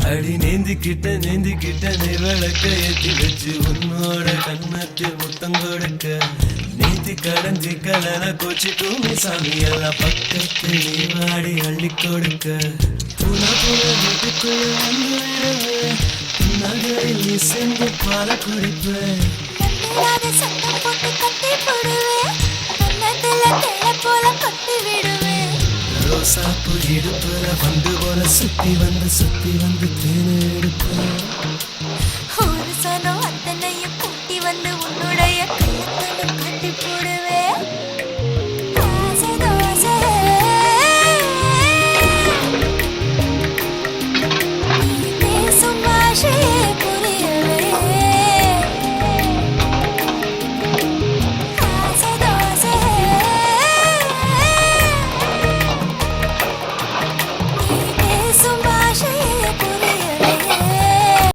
அடி நீந்திக்கிட்ட நீ விளக்க ஏத்தி வச்சு உன்னோட கண்ணத்தில் முத்தம் கொடுக்க நீந்தி கடஞ்சி கலன கோச்சி தூமி சாமி எல்லாம் பக்கத்து நீ வாடி அள்ளி கொடுக்க புன வீட்டுக்குள்ள வந்து விடுவேன் நகரில் நீ சென்று பால குடிப்பேன் ரோசாப்பூ இடுப்புல வந்து போல சுத்தி வந்து தேனை எடுப்பேன்.